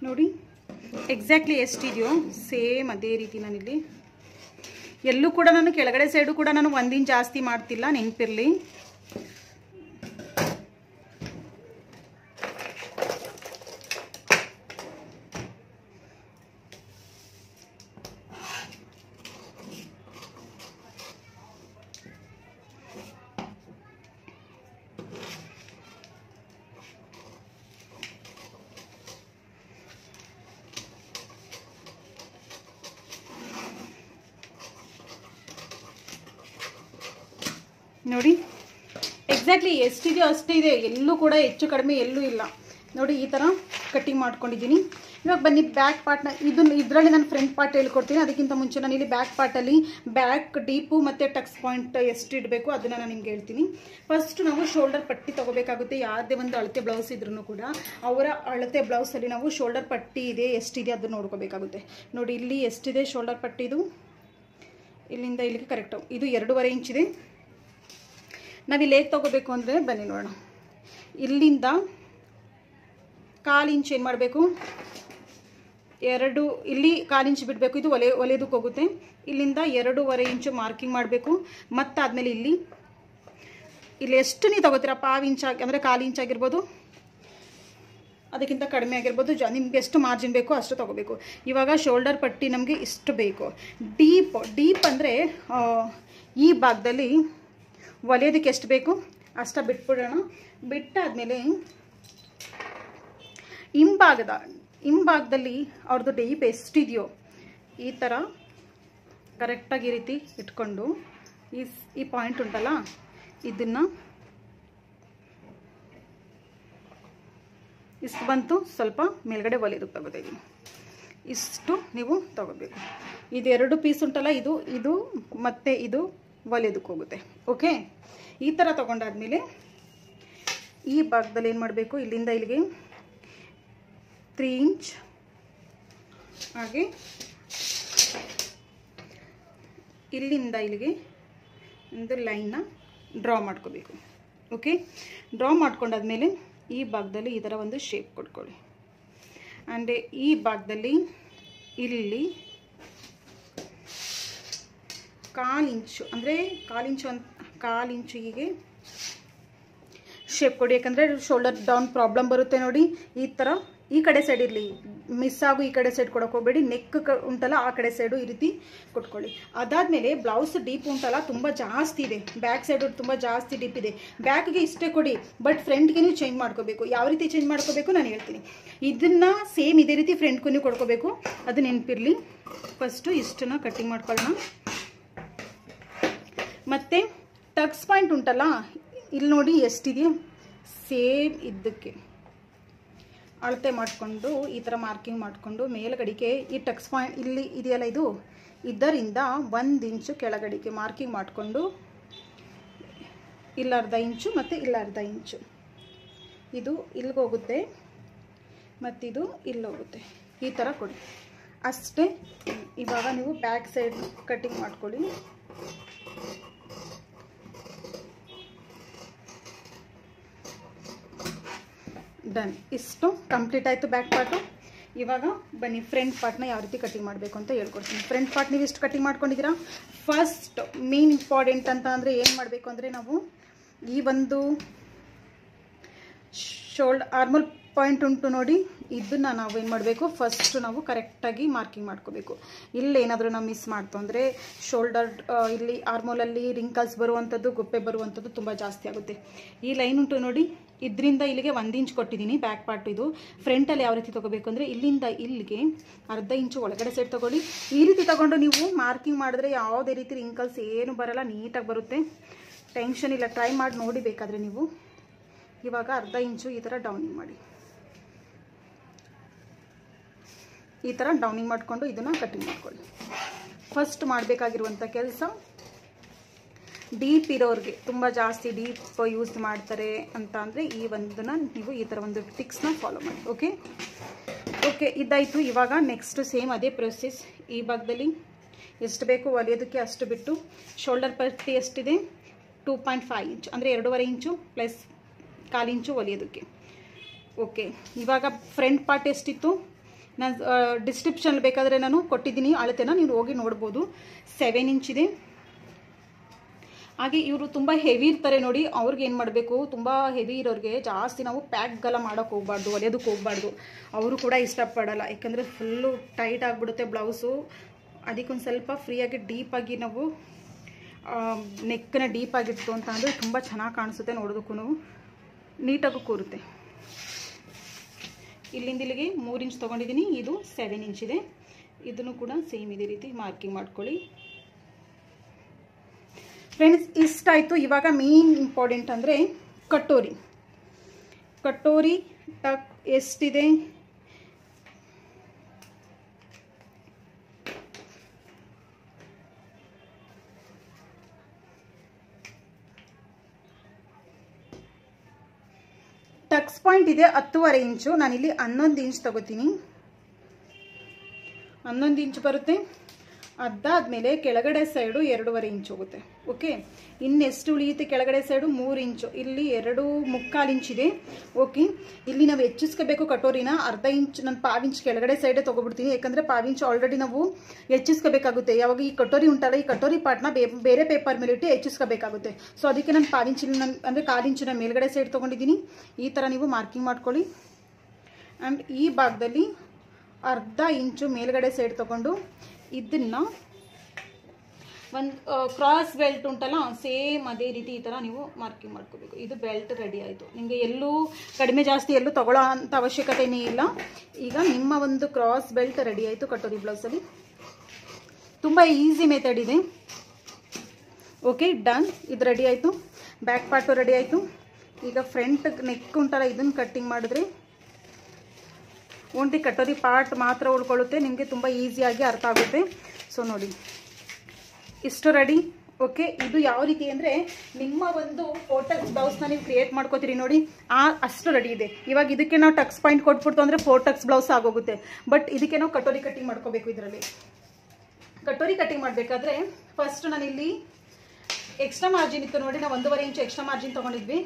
ನೋಡಿ ಎಕ್ಸಾಕ್ಟ್ಲಿ ಎಷ್ಟಿದೆಯೋ ಸೇಮ್ ಅದೇ ರೀತಿ ನಾನಿಲ್ಲಿ ಎಲ್ಲೂ ಕೂಡ ನಾನು ಕೆಳಗಡೆ ಸೈಡು ಕೂಡ ನಾನು 1 ಇಂಚ್ ಜಾಸ್ತಿ ಮಾಡ್ತಿಲ್ಲ, ನೆನಪಿರಲಿ. ನೋಡಿ ಎಕ್ಸಾಕ್ಟ್ಲಿ ಎಷ್ಟಿದೆಯೋ ಅಷ್ಟಿದೆ, ಎಲ್ಲೂ ಕೂಡ ಹೆಚ್ಚು ಕಡಿಮೆ ಎಲ್ಲೂ ಇಲ್ಲ. ನೋಡಿ ಈ ಥರ ಕಟ್ಟಿಂಗ್ ಮಾಡ್ಕೊಂಡಿದ್ದೀನಿ. ಇವಾಗ ಬನ್ನಿ ಬ್ಯಾಕ್ ಪಾರ್ಟ್ನ, ಇದರಲ್ಲಿ ನಾನು ಫ್ರಂಟ್ ಪಾರ್ಟ್ ಹೇಳ್ಕೊಡ್ತೀನಿ. ಅದಕ್ಕಿಂತ ಮುಂಚೆ ನಾನು ಇಲ್ಲಿ ಬ್ಯಾಕ್ ಪಾರ್ಟಲ್ಲಿ ಬ್ಯಾಕ್ ಡೀಪು ಮತ್ತು ಟಕ್ಸ್ ಪಾಯಿಂಟ್ ಎಷ್ಟು ಇಡಬೇಕು ಅದನ್ನು ನಾನು ನಿಮ್ಗೆ ಹೇಳ್ತೀನಿ. ಫಸ್ಟ್ ನಾವು ಶೋಲ್ಡರ್ ಪಟ್ಟಿ ತೊಗೋಬೇಕಾಗುತ್ತೆ. ಯಾವುದೇ ಒಂದು ಅಳತೆ ಬ್ಲೌಸ್ ಇದ್ರೂ ಕೂಡ ಅವರ ಅಳತೆ ಬ್ಲೌಸಲ್ಲಿ ನಾವು ಶೋಲ್ಡರ್ ಪಟ್ಟಿ ಇದೆ ಎಷ್ಟಿದೆ ಅದನ್ನು ನೋಡ್ಕೋಬೇಕಾಗುತ್ತೆ. ನೋಡಿ ಇಲ್ಲಿ ಎಷ್ಟಿದೆ ಶೋಲ್ಡರ್ ಪಟ್ಟಿದು, ಇಲ್ಲಿಂದ ಇಲ್ಲಿಗೆ ಕರೆಕ್ಟು ಇದು 2.5 ಇಂಚ್ ಇದೆ. ನಾವಿಲ್ಲಿ ಹೇಗೆ ತೊಗೋಬೇಕು ಅಂದರೆ ಬನ್ನಿ ನೋಡೋಣ. ಇಲ್ಲಿಂದ 1/4 ಇಂಚ್ ಏನು ಮಾಡಬೇಕು, ಇಲ್ಲಿ 1/4 ಇಂಚ್ ಬಿಡಬೇಕು. ಇದು ಒಲೆದಕ್ಕೆ ಹೋಗುತ್ತೆ. ಇಲ್ಲಿಂದ 2.5 ಇಂಚು ಮಾರ್ಕಿಂಗ್ ಮಾಡಬೇಕು. ಮತ್ತಾದಮೇಲೆ ಇಲ್ಲಿ ಎಷ್ಟು ನೀವು ತೊಗೋತೀರಾ, 1/2 ಇಂಚ್ ಅಂದರೆ 1/4 ಇಂಚ್ ಆಗಿರ್ಬೋದು, ಅದಕ್ಕಿಂತ ಕಡಿಮೆ ಆಗಿರ್ಬೋದು, ನಿಮ್ಗೆ ಎಷ್ಟು ಮಾರ್ಜಿನ್ ಬೇಕೋ ಅಷ್ಟು ತೊಗೋಬೇಕು. ಇವಾಗ ಶೋಲ್ಡರ್ ಪಟ್ಟಿ ನಮಗೆ ಇಷ್ಟು ಬೇಕು. ಡೀಪ್ ಅಂದರೆ ಈ ಭಾಗದಲ್ಲಿ ಒಲೆಯೋದಕ್ಕೆ ಎಷ್ಟು ಬೇಕು ಅಷ್ಟ ಬಿಟ್ಬಿಡೋಣ. ಬಿಟ್ಟಾದಮೇಲೆ ಹಿಂಭಾಗದಲ್ಲಿ ಅವ್ರದ್ದು ಡೀಪ್ ಎಷ್ಟಿದೆಯೋ ಈ ಥರ ಕರೆಕ್ಟಾಗಿ ಈ ರೀತಿ ಇಟ್ಕೊಂಡು ಈ ಪಾಯಿಂಟ್ ಉಂಟಲ್ಲ ಇದನ್ನು ಇಷ್ಟು ಬಂತು, ಸ್ವಲ್ಪ ಮೇಲ್ಗಡೆ ಒಲೆಯೋದಕ್ಕೆ ತಗೋತಿದ್ದೀನಿ. ಇಷ್ಟು ನೀವು ತಗೋಬೇಕು. ಇದು 2 ಪೀಸ್ ಉಂಟಲ್ಲ, ಇದು ಮತ್ತು ಇದು ಒಲೆಯೋದಕ್ಕೆ ಹೋಗುತ್ತೆ. ಓಕೆ, ಈ ಥರ ತೊಗೊಂಡಾದ್ಮೇಲೆ ಈ ಭಾಗದಲ್ಲಿ ಏನು ಮಾಡಬೇಕು, ಇಲ್ಲಿಂದ ಇಲ್ಲಿಗೆ 3 ಇಂಚ್ ಹಾಗೆ ಇಲ್ಲಿಂದ ಇಲ್ಲಿಗೆ ಒಂದು ಲೈನ್ನ ಡ್ರಾ ಮಾಡ್ಕೋಬೇಕು. ಓಕೆ, ಡ್ರಾ ಮಾಡ್ಕೊಂಡಾದ್ಮೇಲೆ ಈ ಭಾಗದಲ್ಲಿ ಈ ಥರ ಒಂದು ಶೇಪ್ ಕೊಟ್ಕೊಳ್ಳಿ. ಆ್ಯಂಡ್ ಈ ಭಾಗದಲ್ಲಿ ಇಲ್ಲಿ 1/4 ಇಂಚು ಅಂದರೆ 1/4 ಇಂಚು ಹೀಗೆ ಶೇಪ್ ಕೊಡಿ. ಯಾಕಂದರೆ ಶೋಲ್ಡರ್ ಡೌನ್ ಪ್ರಾಬ್ಲಮ್ ಬರುತ್ತೆ ನೋಡಿ. ಈ ಥರ ಈ ಕಡೆ ಸೈಡ್ ಇರಲಿ, ಮಿಸ್ ಆಗು ಈ ಕಡೆ ಸೈಡ್ ಕೊಡೋಕೆ ಹೋಗಬೇಡಿ. ನೆಕ್ ಉಂಟಲ್ಲ ಆ ಕಡೆ ಸೈಡು ಈ ರೀತಿ ಕೊಟ್ಕೊಳ್ಳಿ. ಅದಾದಮೇಲೆ ಬ್ಲೌಸ್ ಡೀಪ್ ಉಂಟಲ್ಲ ತುಂಬ ಜಾಸ್ತಿ ಇದೆ, ಬ್ಯಾಕ್ ಸೈಡು ತುಂಬ ಜಾಸ್ತಿ ಡೀಪ್ ಇದೆ. ಬ್ಯಾಕ್ಗೆ ಇಷ್ಟೇ ಕೊಡಿ, ಬಟ್ ಫ್ರಂಟ್ಗೆ ನೀವು ಚೇಂಜ್ ಮಾಡ್ಕೋಬೇಕು. ಯಾವ ರೀತಿ ಚೇಂಜ್ ಮಾಡ್ಕೋಬೇಕು ನಾನು ಹೇಳ್ತೀನಿ. ಇದನ್ನು ಸೇಮ್ ಇದೇ ರೀತಿ ಫ್ರಂಟ್ಗೂ ನೀವು ಕೊಡ್ಕೋಬೇಕು, ಅದು ನೆನಪಿರಲಿ. ಫಸ್ಟು ಇಷ್ಟನ್ನು ಕಟ್ಟಿಂಗ್ ಮಾಡ್ಕೊಳ್ಳೋಣ. ಮತ್ತು ಟಕ್ಸ್ ಪಾಯಿಂಟ್ ಉಂಟಲ್ಲ ಇಲ್ಲಿ ನೋಡಿ ಎಷ್ಟಿದೆಯೋ ಸೇಮ್ ಇದ್ದಕ್ಕೆ ಅಳತೆ ಮಾಡಿಕೊಂಡು ಈ ಥರ ಮಾರ್ಕಿಂಗ್ ಮಾಡಿಕೊಂಡು ಮೇಲ್ಗಡೆಗೆ ಈ ಟಕ್ಸ್ ಪಾಯಿಂಟ್ ಇಲ್ಲಿ ಇದೆಯಲ್ಲ ಇದು ಇದರಿಂದ 1 ಇಂಚು ಕೆಳಗಡೆಗೆ ಮಾರ್ಕಿಂಗ್ ಮಾಡಿಕೊಂಡು ಇಲ್ಲಿ 1/2 ಇಂಚು ಮತ್ತು ಇಲ್ಲಿ 1/2 ಇಂಚು ಇದು ಇಲ್ಲಿಗೆ ಹೋಗುತ್ತೆ ಮತ್ತಿದು ಇಲ್ಲಿ ಹೋಗುತ್ತೆ. ಈ ಥರ ಕೊಡಿ ಅಷ್ಟೇ. ಇವಾಗ ನೀವು ಬ್ಯಾಕ್ ಸೈಡ್ ಕಟ್ಟಿಂಗ್ ಮಾಡ್ಕೊಳ್ಳಿ. ಡನ್, ಇಷ್ಟು ಕಂಪ್ಲೀಟ್ ಆಯಿತು ಬ್ಯಾಕ್ ಪಾರ್ಟು. ಇವಾಗ ಬನ್ನಿ ಫ್ರಂಟ್ ಪಾರ್ಟ್ನ ಯಾವ ರೀತಿ ಕಟಿಂಗ್ ಮಾಡಬೇಕು ಅಂತ ಹೇಳ್ಕೊಡ್ತೀನಿ. ಫ್ರಂಟ್ ಪಾರ್ಟ್ ನೀವು ಎಷ್ಟು ಕಟಿಂಗ್ ಮಾಡ್ಕೊಂಡಿದ್ದೀರಾ? ಫಸ್ಟ್ ಮೇನ್ ಇಂಪಾರ್ಟೆಂಟ್ ಅಂತ ಅಂದರೆ ಏನು ಮಾಡಬೇಕು ಅಂದರೆ ನಾವು ಈ ಒಂದು ಆರ್ಮಲ್ ಪಾಯಿಂಟ್ ಉಂಟು ನೋಡಿ, ಇದನ್ನು ನಾವು ಏನು ಮಾಡಬೇಕು, ಫಸ್ಟ್ ನಾವು ಕರೆಕ್ಟಾಗಿ ಮಾರ್ಕಿಂಗ್ ಮಾಡ್ಕೋಬೇಕು. ಇಲ್ಲೇನಾದರೂ ನಾವು ಮಿಸ್ ಮಾಡ್ತು ಅಂದರೆ ಶೋಲ್ಡರ್ ಇಲ್ಲಿ ಆರ್ಮೋಲಲ್ಲಿ ರಿಂಕಲ್ಸ್ ಬರುವಂಥದ್ದು, ಗೊಪ್ಪೆ ಬರುವಂಥದ್ದು ತುಂಬ ಜಾಸ್ತಿ ಆಗುತ್ತೆ. ಈ ಲೈನ್ ಉಂಟು ನೋಡಿ, ಇದರಿಂದ ಇಲ್ಲಿಗೆ 1 ಇಂಚ್ ಕೊಟ್ಟಿದ್ದೀನಿ ಬ್ಯಾಕ್ ಪಾರ್ಟ್. ಇದು ಫ್ರಂಟಲ್ಲಿ ಯಾವ ರೀತಿ ತೊಗೋಬೇಕು ಅಂದರೆ ಇಲ್ಲಿಂದ ಇಲ್ಲಿಗೆ ಅರ್ಧ ಇಂಚು ಒಳಗಡೆ ಸೈಡ್ ತೊಗೊಳ್ಳಿ. ಈ ರೀತಿ ತೊಗೊಂಡು ನೀವು ಮಾರ್ಕಿಂಗ್ ಮಾಡಿದ್ರೆ ಯಾವುದೇ ರೀತಿ ರಿಂಕಲ್ಸ್ ಏನು ಬರಲ್ಲ, ನೀಟಾಗಿ ಬರುತ್ತೆ, ಟೆನ್ಷನ್ ಇಲ್ಲ. ಟ್ರೈ ಮಾಡಿ ನೋಡಿ ಬೇಕಾದರೆ ನೀವು. ಇವಾಗ ಅರ್ಧ ಇಂಚು ಈ ಥರ ಡೌನಿಂಗ್ ಮಾಡಿ, ಈ ಥರ ಡೌನಿಂಗ್ ಮಾಡಿಕೊಂಡು ಇದನ್ನು ಕಟಿಂಗ್ ಮಾಡ್ಕೊಳ್ಳಿ. ಫಸ್ಟ್ ಮಾಡಬೇಕಾಗಿರುವಂಥ ಕೆಲಸ, ಡೀಪ್ ಇರೋರಿಗೆ, ತುಂಬ ಜಾಸ್ತಿ ಡೀಪ್ ಯೂಸ್ ಮಾಡ್ತಾರೆ ಅಂತ ಅಂದರೆ ಈ ಒಂದನ್ನು ನೀವು ಈ ಥರ ಒಂದು ಟಿಕ್ಸ್ನ ಫಾಲೋ ಮಾಡಿ. ಓಕೆ ಇದಾಯಿತು. ಇವಾಗ ನೆಕ್ಸ್ಟ್ ಸೇಮ್ ಅದೇ ಪ್ರೊಸೆಸ್. ಈ ಭಾಗದಲ್ಲಿ ಎಷ್ಟು ಬೇಕು ಹೊಲಿಯೋದಕ್ಕೆ ಅಷ್ಟು ಬಿಟ್ಟು, ಶೋಲ್ಡರ್ ಪಟ್ಟಿ ಎಷ್ಟಿದೆ 2.5 ಇಂಚ್ ಅಂದರೆ 2.5 ಇಂಚು ಪ್ಲಸ್ 1/4 ಇಂಚು ಹೊಲಿಯೋದಕ್ಕೆ. ಓಕೆ, ಇವಾಗ ಫ್ರಂಟ್ ಪಾರ್ಟ್ ಎಷ್ಟಿತ್ತು ನಾನು ಡಿಸ್ಕ್ರಿಪ್ಷನ್ ಬೇಕಾದರೆ ನಾನು ಕೊಟ್ಟಿದ್ದೀನಿ ಅಳತೆನ, ನೀವು ಹೋಗಿ ನೋಡ್ಬೋದು. 7 ಇಂಚ್ ಇದೆ. ಹಾಗೆ ಇವರು ತುಂಬ ಹೆವಿ ಇರ್ತಾರೆ ನೋಡಿ, ಅವ್ರಿಗೆ ಏನು ಮಾಡಬೇಕು, ತುಂಬ ಹೆವಿ ಇರೋರಿಗೆ ಜಾಸ್ತಿ ನಾವು ಪ್ಯಾಕ್ಗೆಲ್ಲ ಮಾಡೋಕ್ಕೆ ಹೋಗ್ಬಾರ್ದು, ಹೊಲಿಯೋದಕ್ಕೆ ಹೋಗ್ಬಾರ್ದು. ಅವರು ಕೂಡ ಇಷ್ಟಪಡಲ್ಲ, ಯಾಕಂದರೆ ಫುಲ್ಲು ಟೈಟ್ ಆಗಿಬಿಡುತ್ತೆ ಬ್ಲೌಸು. ಅದಕ್ಕೊಂದು ಸ್ವಲ್ಪ ಫ್ರೀಯಾಗಿ ಡೀಪಾಗಿ ನಾವು ನೆಕ್ಕನ್ನ ಡೀಪಾಗಿತ್ತು ಅಂತ ಅಂದರೆ ತುಂಬ ಚೆನ್ನಾಗಿ ಕಾಣಿಸುತ್ತೆ, ನೋಡೋದಕ್ಕೂ ನೀಟಾಗೂ ಕೂರುತ್ತೆ. ಇಲ್ಲಿಂದ ಇಲ್ಲಿಗೆ 3 ಇಂಚ್ ತೊಗೊಂಡಿದ್ದೀನಿ, ಇದು 7 ಇಂಚ್ ಇದೆ. ಇದನ್ನು ಕೂಡ ಸೇಮ್ ಇದೇ ರೀತಿ ಮಾರ್ಕಿಂಗ್ ಮಾಡ್ಕೊಳ್ಳಿ. ಫ್ರೆಂಡ್ಸ್ ಇಷ್ಟಾಯಿತು. ಇವಾಗ ಮೇನ್ ಇಂಪಾರ್ಟೆಂಟ್ ಅಂದರೆ ಕಟೋರಿ. ಟಕ್ ಎಷ್ಟಿದೆ, ಟಕ್ಸ್ ಪಾಯಿಂಟ್ ಇದೆ 10.5 ಇಂಚು. ನಾನಿಲ್ಲಿ 11 ಇಂಚ್ ತಗೋತೀನಿ. 11 ಇಂಚ್ ಬರುತ್ತೆ. ಅದಾದಮೇಲೆ ಕೆಳಗಡೆ ಸೈಡು 2.5 ಇಂಚ್ ಹೋಗುತ್ತೆ. ಓಕೆ, ಇನ್ನೆಷ್ಟು ಉಳಿಯುತ್ತೆ ಕೆಳಗಡೆ ಸೈಡು? 3 ಇಂಚು. ಇಲ್ಲಿ 2.25 ಇಂಚ್ ಇದೆ. ಓಕೆ, ಇಲ್ಲಿ ನಾವು ಹೆಚ್ಚಿಸ್ಕೋಬೇಕು ಕಟೋರಿನ. ಅರ್ಧ ಇಂಚ್ ನಾನು 1/2 ಇಂಚ್ ಕೆಳಗಡೆ ಸೈಡೇ ತೊಗೊಬಿಡ್ತೀನಿ, ಯಾಕಂದರೆ 1/2 ಇಂಚ್ ಆಲ್ರೆಡಿ ನಾವು ಹೆಚ್ಚಿಸ್ಕೋಬೇಕಾಗುತ್ತೆ. ಯಾವಾಗ ಈ ಕಟೋರಿ ಉಂಟಲ್ಲ, ಈ ಕಟೋರಿ ಪಾರ್ಟ್ನ ಬೇರೆ ಪೇಪರ್ ಮೇಲೆ ಇಟ್ಟು ಹೆಚ್ಚಿಸ್ಕೋಬೇಕಾಗುತ್ತೆ. ಸೊ ಅದಕ್ಕೆ ನಾನು 1/2 ಇಂಚ್ ಅಂದರೆ 1/4 ಇಂಚಿನ ಮೇಲ್ಗಡೆ ಸೈಡ್ ತೊಗೊಂಡಿದ್ದೀನಿ. ಈ ಥರ ನೀವು ಮಾರ್ಕಿಂಗ್ ಮಾಡ್ಕೊಳ್ಳಿ. ಆ್ಯಂಡ್ ಈ ಭಾಗದಲ್ಲಿ ಅರ್ಧ ಇಂಚು ಮೇಲ್ಗಡೆ ಸೈಡ್ ತೊಗೊಂಡು ಇದನ್ನು ಒಂದು ಕ್ರಾಸ್ ಬೆಲ್ಟ್ ಉಂಟಲ್ಲ, ಸೇಮ್ ಅದೇ ರೀತಿ ಈ ಥರ ನೀವು ಮಾರ್ಕಿಂಗ್ ಮಾಡ್ಕೋಬೇಕು. ಇದು ಬೆಲ್ಟ್ ರೆಡಿ ಆಯಿತು. ನಿಮಗೆ ಎಲ್ಲೂ ಕಡಿಮೆ ಜಾಸ್ತಿ ಎಲ್ಲೂ ತೊಗೊಳ್ಳೋ ಅಂಥ ಅವಶ್ಯಕತೆಯೇ ಇಲ್ಲ. ಈಗ ನಿಮ್ಮ ಒಂದು ಕ್ರಾಸ್ ಬೆಲ್ಟ್ ರೆಡಿ ಆಯಿತು ಕಟೋರಿ ಬ್ಲೌಸಲ್ಲಿ. ತುಂಬ ಈಸಿ ಮೆಥಡ್ ಇದೆ. Okay, done. ಇದು ರೆಡಿ ಆಯಿತು. ಬ್ಯಾಕ್ ಪಾರ್ಟು ರೆಡಿ ಆಯಿತು. ಈಗ ಫ್ರಂಟ್ ನೆಕ್ ಉಂಟಲ್ಲ, ಇದನ್ನು ಕಟ್ಟಿಂಗ್ ಮಾಡಿದ್ರೆ ಓನ್ಲಿ ಕಟೋರಿ ಪಾರ್ಟ್ ಮಾತ್ರ ಉಳ್ಕೊಳ್ಳುತ್ತೆ. ನಿಮಗೆ ತುಂಬ ಈಸಿಯಾಗಿ ಅರ್ಥ ಆಗುತ್ತೆ. ಸೊ ನೋಡಿ, ಇಷ್ಟು ರೆಡಿ. ಓಕೆ, ಇದು ಯಾವ ರೀತಿ ಅಂದರೆ ನಿಮ್ಮ ಒಂದು 4 ಟಕ್ಸ್ ಬ್ಲೌಸ್ನ ನೀವು ಕ್ರಿಯೇಟ್ ಮಾಡ್ಕೋತೀರಿ ನೋಡಿ, ಅಷ್ಟು ರೆಡಿ ಇದೆ. ಇವಾಗ ಇದಕ್ಕೆ ನಾವು ಟಕ್ಸ್ ಪಾಯಿಂಟ್ ಕೊಟ್ಬಿಡ್ತು ಅಂದರೆ 4 ಟಕ್ಸ್ ಬ್ಲೌಸ್ ಆಗೋಗುತ್ತೆ. ಬಟ್ ಇದಕ್ಕೆ ನಾವು ಕಟೋರಿ ಕಟ್ಟಿಂಗ್ ಮಾಡ್ಕೋಬೇಕು. ಇದರಲ್ಲಿ ಕಟೋರಿ ಕಟ್ಟಿಂಗ್ ಮಾಡಬೇಕಾದ್ರೆ ಫಸ್ಟ್ ನಾನಿಲ್ಲಿ ಎಕ್ಸ್ಟ್ರಾ ಮಾರ್ಜಿನ್ ಇತ್ತು ನೋಡಿ, ನಾವು 1.5 ಇಂಚು ಎಕ್ಸ್ಟ್ರಾ ಮಾರ್ಜಿನ್ ತೊಗೊಂಡಿದ್ವಿ,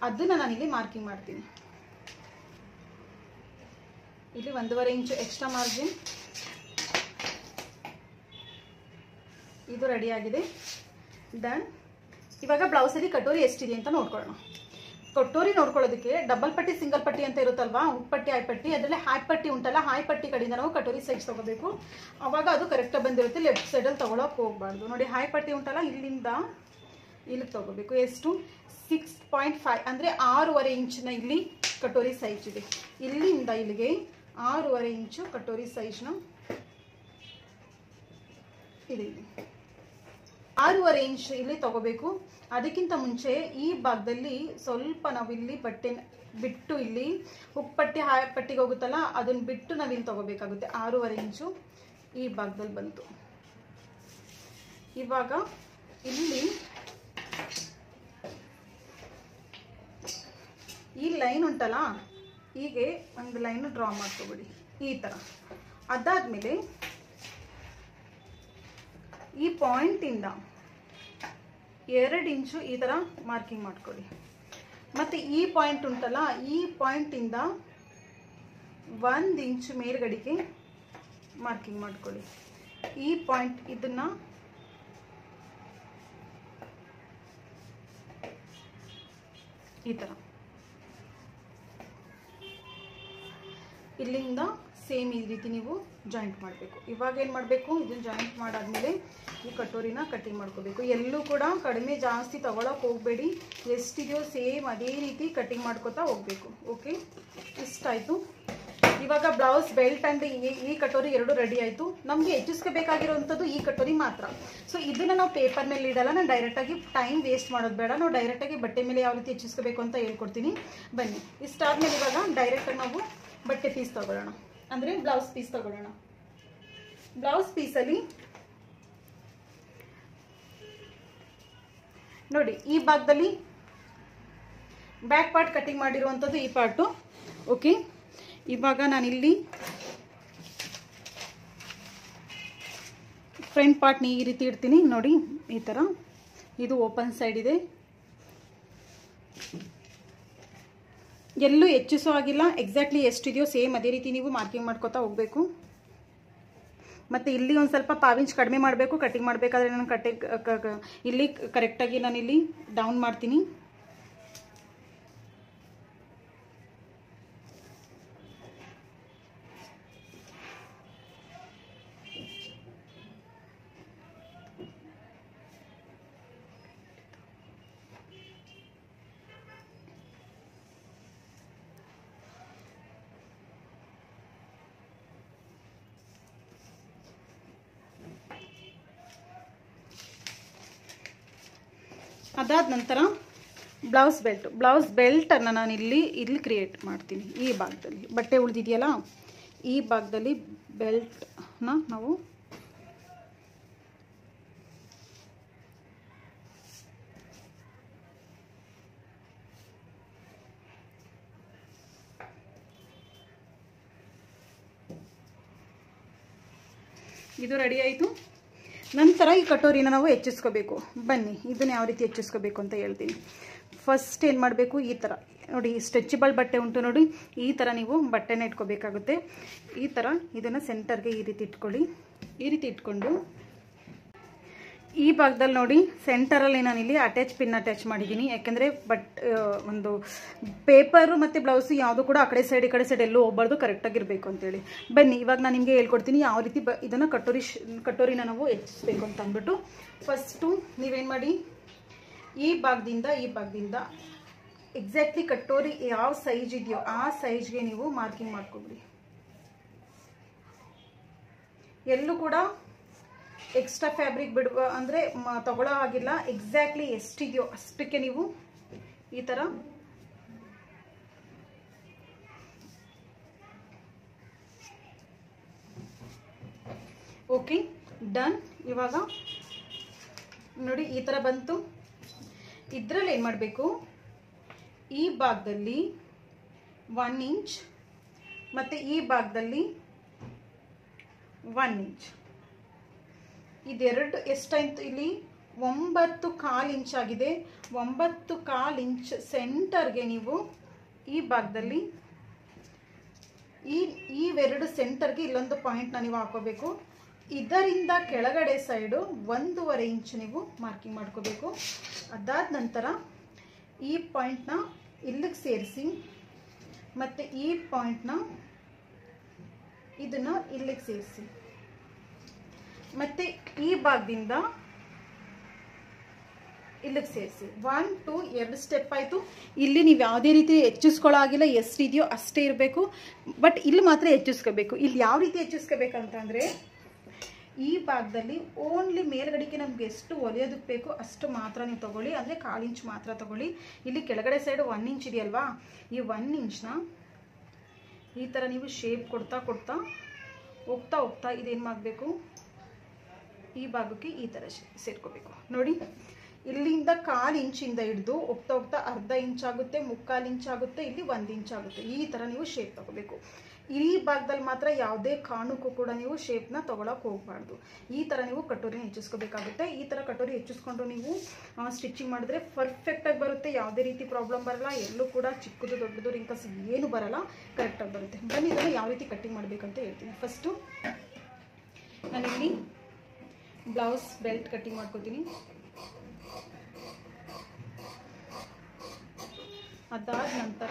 ಅದನ್ನು ನಾನಿಲ್ಲಿ ಮಾರ್ಕಿಂಗ್ ಮಾಡ್ತೀನಿ. ಇಲ್ಲಿ 1.5 ಇಂಚು ಎಕ್ಸ್ಟ್ರಾ ಮಾರ್ಜಿನ್, ಇದು ರೆಡಿ ಆಗಿದೆ. ಡನ್. ಇವಾಗ ಬ್ಲೌಸಲ್ಲಿ ಕಟೋರಿ ಎಷ್ಟಿದೆ ಅಂತ ನೋಡ್ಕೊಳ್ಳೋಣ. ಕಟೋರಿ ನೋಡ್ಕೊಳ್ಳೋದಕ್ಕೆ ಡಬಲ್ ಪಟ್ಟಿ ಸಿಂಗಲ್ ಪಟ್ಟಿ ಅಂತ ಇರುತ್ತಲ್ವಾ, ಉಪ್ಪಟ್ಟಿ ಹಾಯ್ ಪಟ್ಟಿ, ಅದರಲ್ಲಿ ಹಾಯ್ ಪಟ್ಟಿ ಉಂಟಲ್ಲ, ಹಾಯ್ ಪಟ್ಟಿ ಕಡೆಯಿಂದ ನಾವು ಕಟೋರಿ ಸೈಜ್ ತೊಗೋಬೇಕು. ಅವಾಗ ಅದು ಕರೆಕ್ಟಾಗಿ ಬಂದಿರುತ್ತೆ. ಲೆಫ್ಟ್ ಸೈಡಲ್ಲಿ ತೊಗೊಳಕ್ಕೆ ಹೋಗ್ಬಾರ್ದು. ನೋಡಿ, ಹಾಯ್ ಪಟ್ಟಿ ಉಂಟಲ್ಲ, ಇಲ್ಲಿಂದ ಇಲ್ಲಿಗೆ ತೊಗೋಬೇಕು. ಎಷ್ಟು? 6.5 ಅಂದರೆ 6.5 ಇಂಚಿನ ಇಲ್ಲಿ ಕಟೋರಿ ಸೈಜ್ ಇದೆ. ಇಲ್ಲಿಂದ ಇಲ್ಲಿಗೆ 6.5 ಇಂಚು ಕಟೋರಿ ಸೈಜ್ನ ಇದೆ. 6.5 ಇಂಚ್ ಇಲ್ಲಿ ತಗೋಬೇಕು. ಅದಕ್ಕಿಂತ ಮುಂಚೆ ಈ ಭಾಗದಲ್ಲಿ ಸ್ವಲ್ಪ ನಾವಿಲ್ಲಿ ಬಟ್ಟೆ ಬಿಟ್ಟು, ಇಲ್ಲಿ ಉಪ್ಪಟ್ಟಿ ಹಾಯ್ ಪಟ್ಟಿಗೆ ಹೋಗುತ್ತಲ್ಲ, ಅದನ್ನು ಬಿಟ್ಟು ನಾವಿಲ್ಲಿ ತಗೋಬೇಕಾಗುತ್ತೆ. 6.5 ಇಂಚು ಈ ಭಾಗದಲ್ಲಿ ಬಂತು. ಇವಾಗ ಇಲ್ಲಿ ಈ ಲೈನ್ ಉಂಟಲ್ಲ, ಹೀಗೆ ಒಂದು ಲೈನು ಡ್ರಾ ಮಾಡ್ಕೊಬಿಡಿ ಈ ಥರ. ಅದಾದಮೇಲೆ ಈ ಪಾಯಿಂಟಿಂದ 2 ಇಂಚು ಈ ಥರ ಮಾರ್ಕಿಂಗ್ ಮಾಡ್ಕೊಳ್ಳಿ. ಮತ್ತು ಈ ಪಾಯಿಂಟ್ ಉಂಟಲ್ಲ, ಈ ಪಾಯಿಂಟಿಂದ 1 ಇಂಚ್ ಮೇಲ್ಗಡೆಗೆ ಮಾರ್ಕಿಂಗ್ ಮಾಡ್ಕೊಳ್ಳಿ. ಈ ಪಾಯಿಂಟ್ ಇದನ್ನ ಈ ಥರ ಇಲ್ಲಿಂದ ಸೇಮ್ ಈ ರೀತಿ ನೀವು ಜಾಯಿಂಟ್ ಮಾಡಬೇಕು. ಇವಾಗ ಏನು ಮಾಡಬೇಕು, ಇದನ್ನು ಜಾಯಿಂಟ್ ಮಾಡಾದ್ಮೇಲೆ ಈ ಕಟೋರಿನ ಕಟ್ಟಿಂಗ್ ಮಾಡ್ಕೋಬೇಕು. ಎಲ್ಲೂ ಕೂಡ ಕಡಿಮೆ ಜಾಸ್ತಿ ತಗೊಳಕ್ಕೆ ಹೋಗಬೇಡಿ, ಎಷ್ಟಿದೆಯೋ ಸೇಮ್ ಅದೇ ರೀತಿ ಕಟ್ಟಿಂಗ್ ಮಾಡ್ಕೋತಾ ಹೋಗಬೇಕು. ಓಕೆ, ಇಷ್ಟಾಯಿತು. ಇವಾಗ ಬ್ಲೌಸ್ ಬೆಲ್ಟ್ ಆ್ಯಂಡ್ ಈ ಕಟೋರಿ ಎರಡು ರೆಡಿ ಆಯಿತು. ನಮಗೆ ಹೆಚ್ಚಿಸ್ಕೋಬೇಕಾಗಿರೋವಂಥದ್ದು ಈ ಕಟೋರಿ ಮಾತ್ರ. ಸೊ ಇದನ್ನು ನಾವು ಪೇಪರ್ ಮೇಲೆ ಇಡಲ್ಲ, ನಾನು ಡೈರೆಕ್ಟಾಗಿ ಟೈಮ್ ವೇಸ್ಟ್ ಮಾಡೋದು ಬೇಡ, ನಾವು ಡೈರೆಕ್ಟಾಗಿ ಬಟ್ಟೆ ಮೇಲೆ ಯಾವ ರೀತಿ ಹೆಚ್ಚಿಸ್ಕೋಬೇಕು ಅಂತ ಹೇಳ್ಕೊಡ್ತೀನಿ. ಬನ್ನಿ, ಇಷ್ಟಾದ್ಮೇಲೆ ಇವಾಗ ಡೈರೆಕ್ಟಾಗಿ ನಾವು ಬಟ್ಟೆ ಪೀಸ್ ತಗೊಳ್ಳೋಣ, ಅಂದರೆ ಬ್ಲೌಸ್ ಪೀಸ್ ತಗೊಳ್ಳೋಣ. ಬ್ಲೌಸ್ ಪೀಸಲ್ಲಿ ನೋಡಿ, ಈ ಭಾಗದಲ್ಲಿ ಬ್ಯಾಕ್ ಪಾರ್ಟ್ ಕಟಿಂಗ್ ಮಾಡಿರುವಂಥದ್ದು ಈ ಪಾರ್ಟು. ಓಕೆ, ಇವಾಗ ನಾನಿಲ್ಲಿ ಫ್ರಂಟ್ ಪಾರ್ಟ್ನ ಈ ರೀತಿ ಇಡ್ತೀನಿ. ನೋಡಿ, ಈ ಥರ ಇದು ಓಪನ್ ಸೈಡ್ ಇದೆ, ಎಲ್ಲೂ ಹೆಚ್ಚಿಸೋ ಆಗಿಲ್ಲ. ಎಕ್ಸಾಕ್ಟ್ಲಿ ಎಷ್ಟಿದೆಯೋ ಸೇಮ್ ಅದೇ ರೀತಿ ನೀವು ಮಾರ್ಕಿಂಗ್ ಮಾಡ್ಕೋತಾ ಹೋಗಬೇಕು. ಮತ್ತು ಇಲ್ಲಿ ಒಂದು ಸ್ವಲ್ಪ ಪಾವಿಂಚ್ ಕಡಿಮೆ ಮಾಡಬೇಕು. ಕಟಿಂಗ್ ಮಾಡಬೇಕಾದ್ರೆ ನಾನು ಇಲ್ಲಿ ಕರೆಕ್ಟಾಗಿ ನಾನಿಲ್ಲಿ ಡೌನ್ ಮಾಡ್ತೀನಿ. ಅದಾದ ನಂತರ ಬ್ಲೌಸ್ ಬೆಲ್ಟನ್ನು ನಾನು ಇಲ್ಲಿ ಕ್ರಿಯೇಟ್ ಮಾಡ್ತೀನಿ. ಈ ಭಾಗದಲ್ಲಿ ಬಟ್ಟೆ ಉಳಿದಿದೆಯಲ್ಲ, ಈ ಭಾಗದಲ್ಲಿ ಬೆಲ್ಟ್ನ ನಾವು ಇದು ರೆಡಿ ಆಯಿತು. ನಂತರ ಈ ಕಟೋರಿನ ನಾವು ಹೆಚ್ಚಿಸ್ಕೋಬೇಕು. ಬನ್ನಿ, ಇದನ್ನು ಯಾವ ರೀತಿ ಹೆಚ್ಚಿಸ್ಕೋಬೇಕು ಅಂತ ಹೇಳ್ತೀನಿ. ಫಸ್ಟ್ ಏನು ಮಾಡಬೇಕು, ಈ ಥರ ನೋಡಿ, ಸ್ಟ್ರೆಚಬಲ್ ಬಟ್ಟೆ ಉಂಟು ನೋಡಿ, ಈ ಥರ ನೀವು ಬಟ್ಟೆನ ಇಟ್ಕೋಬೇಕಾಗುತ್ತೆ. ಈ ಥರ ಇದನ್ನು ಸೆಂಟರ್ಗೆ ಈ ರೀತಿ ಇಟ್ಕೊಳ್ಳಿ. ಈ ರೀತಿ ಇಟ್ಕೊಂಡು ಈ ಭಾಗದಲ್ಲಿ ನೋಡಿ, ಸೆಂಟರಲ್ಲಿ ನಾನಿಲ್ಲಿ ಪಿನ್ ಅಟ್ಯಾಚ್ ಮಾಡಿದ್ದೀನಿ. ಯಾಕೆಂದರೆ ಒಂದು ಪೇಪರು ಮತ್ತು ಬ್ಲೌಸು ಯಾವುದು ಕೂಡ ಆ ಕಡೆ ಸೈಡ್ ಈ ಕಡೆ ಸೈಡ್ ಎಲ್ಲೂ ಹೋಗ್ಬಾರ್ದು, ಕರೆಕ್ಟಾಗಿರಬೇಕು ಅಂತೇಳಿ. ಬನ್ನಿ, ಇವಾಗ ನಾನು ನಿಮಗೆ ಹೇಳ್ಕೊಡ್ತೀನಿ ಯಾವ ರೀತಿ ಇದನ್ನು ಕಟೋರಿನ ನಾವು ಹೆಚ್ಚಿಸ್ಬೇಕು ಅಂತ ಅಂದ್ಬಿಟ್ಟು. ಫಸ್ಟು ನೀವೇನು ಮಾಡಿ, ಈ ಭಾಗದಿಂದ ಎಕ್ಸಾಕ್ಟ್ಲಿ ಕಟೋರಿ ಯಾವ ಸೈಜ್ ಇದೆಯೋ ಆ ಸೈಜ್ಗೆ ನೀವು ಮಾರ್ಕಿಂಗ್ ಮಾಡ್ಕೊಬಿಡಿ. ಎಲ್ಲೂ ಕೂಡ ಎಕ್ಸ್ಟ್ರಾ ಫ್ಯಾಬ್ರಿಕ್ ಬಿಡುವ ಅಂದರೆ ತಗೊಳ್ಳೋ ಆಗಿಲ್ಲ. ಎಕ್ಸಾಕ್ಟ್ಲಿ ಎಷ್ಟಿದೆಯೋ ಅಷ್ಟಕ್ಕೆ ನೀವು ಈ ಥರ ಓಕೆ, ಡನ್. ಇವಾಗ ನೋಡಿ, ಈ ಥರ ಬಂತು. ಇದರಲ್ಲಿ ಏನು ಮಾಡಬೇಕು, ಈ ಭಾಗದಲ್ಲಿ 1 ಇಂಚ್ ಮತ್ತು ಈ ಭಾಗದಲ್ಲಿ 1 ಇಂಚ್, ಇದೆರಡು ಎಷ್ಟಾಯಿತು, ಇಲ್ಲಿ 9.25 ಇಂಚ್ ಆಗಿದೆ. 9.25 ಇಂಚ್ ಸೆಂಟರ್ಗೆ ನೀವು ಈ ಭಾಗದಲ್ಲಿ ಇವೆರಡು ಸೆಂಟರ್ಗೆ ಇಲ್ಲೊಂದು ಪಾಯಿಂಟ್ನ ನೀವು ಹಾಕೋಬೇಕು. ಇದರಿಂದ ಕೆಳಗಡೆ ಸೈಡು 1.5 ಇಂಚ್ ನೀವು ಮಾರ್ಕಿಂಗ್ ಮಾಡ್ಕೋಬೇಕು. ಅದಾದ ನಂತರ ಈ ಪಾಯಿಂಟ್ನ ಇಲ್ಲಿಗೆ ಸೇರಿಸಿ, ಮತ್ತು ಈ ಪಾಯಿಂಟ್ನ ಇದನ್ನು ಇಲ್ಲಿಗೆ ಸೇರಿಸಿ, ಮತ್ತು ಈ ಭಾಗದಿಂದ ಇಲ್ಲಿಗೆ ಸೇರಿಸಿ. 1 2 2 ಸ್ಟೆಪ್ ಆಯಿತು. ಇಲ್ಲಿ ನೀವು ಯಾವುದೇ ರೀತಿ ಹೆಚ್ಚಿಸ್ಕೊಳ್ಳೋ ಆಗಿಲ್ಲ, ಎಷ್ಟಿದೆಯೋ ಅಷ್ಟೇ ಇರಬೇಕು. ಬಟ್ ಇಲ್ಲಿ ಮಾತ್ರ ಹೆಚ್ಚಿಸ್ಕೋಬೇಕು. ಇಲ್ಲಿ ಯಾವ ರೀತಿ ಹೆಚ್ಚಿಸ್ಕೋಬೇಕಂತಂದರೆ, ಈ ಭಾಗದಲ್ಲಿ ಓನ್ಲಿ ಮೇಲ್ಗಡೆಗೆ ನಮ್ಗೆ ಎಷ್ಟು ಹೊಲಿಯೋದಕ್ಕೆ ಬೇಕೋ ಅಷ್ಟು ಮಾತ್ರ ನೀವು ತೊಗೊಳ್ಳಿ, ಅಂದರೆ 1/4 ಇಂಚ್ ಮಾತ್ರ ತೊಗೊಳ್ಳಿ. ಇಲ್ಲಿ ಕೆಳಗಡೆ ಸೈಡು 1 ಇಂಚ್ ಇದೆಯಲ್ವಾ, ಈ 1 ಇಂಚ್ನ ಈ ಥರ ನೀವು ಶೇಪ್ ಕೊಡ್ತಾ ಹೋಗ್ತಾ ಇದೇನು ಮಾಡಬೇಕು, ಈ ಭಾಗಕ್ಕೆ ಈ ಥರ ಸೇರ್ಕೋಬೇಕು. ನೋಡಿ, ಇಲ್ಲಿಂದ 1/4 ಇಂಚಿಂದ ಹಿಡಿದು ಹೋಗ್ತಾ 1/2 ಇಂಚ್ ಆಗುತ್ತೆ, 3/4 ಇಂಚ್ ಆಗುತ್ತೆ, ಇಲ್ಲಿ 1 ಇಂಚ್ ಆಗುತ್ತೆ. ಈ ಥರ ನೀವು ಶೇಪ್ ತಗೋಬೇಕು. ಈ ಭಾಗದಲ್ಲಿ ಮಾತ್ರ ಯಾವುದೇ ಕಾರಣಕ್ಕೂ ಕೂಡ ನೀವು ಶೇಪ್ನ ತೊಗೊಳಕ್ಕೆ ಹೋಗಬಾರ್ದು. ಈ ಥರ ನೀವು ಕಟೋರಿನ ಹೆಚ್ಚಿಸ್ಕೋಬೇಕಾಗುತ್ತೆ. ಈ ಥರ ಕಟೋರಿ ಹೆಚ್ಚಿಸ್ಕೊಂಡು ನೀವು ಸ್ಟಿಚಿಂಗ್ ಮಾಡಿದ್ರೆ ಪರ್ಫೆಕ್ಟಾಗಿ ಬರುತ್ತೆ. ಯಾವುದೇ ರೀತಿ ಪ್ರಾಬ್ಲಮ್ ಬರಲ್ಲ, ಎಲ್ಲೂ ಕೂಡ ಚಿಕ್ಕದು ದೊಡ್ಡದು ರಿಂಕಲ್ಸ್ ಏನು ಬರಲ್ಲ, ಕರೆಕ್ಟಾಗಿ ಬರುತ್ತೆ. ಬನ್ನಿ ಇದನ್ನು ಯಾವ ರೀತಿ ಕಟ್ಟಿಂಗ್ ಮಾಡಬೇಕಂತ ಹೇಳ್ತೀನಿ. ಫಸ್ಟು ನಾನಿಲ್ಲಿ ಬ್ಲೌಸ್ ಬೆಲ್ಟ್ ಕಟ್ಟಿಂಗ್ ಮಾಡ್ಕೋತೀನಿ. ಅದಾದ ನಂತರ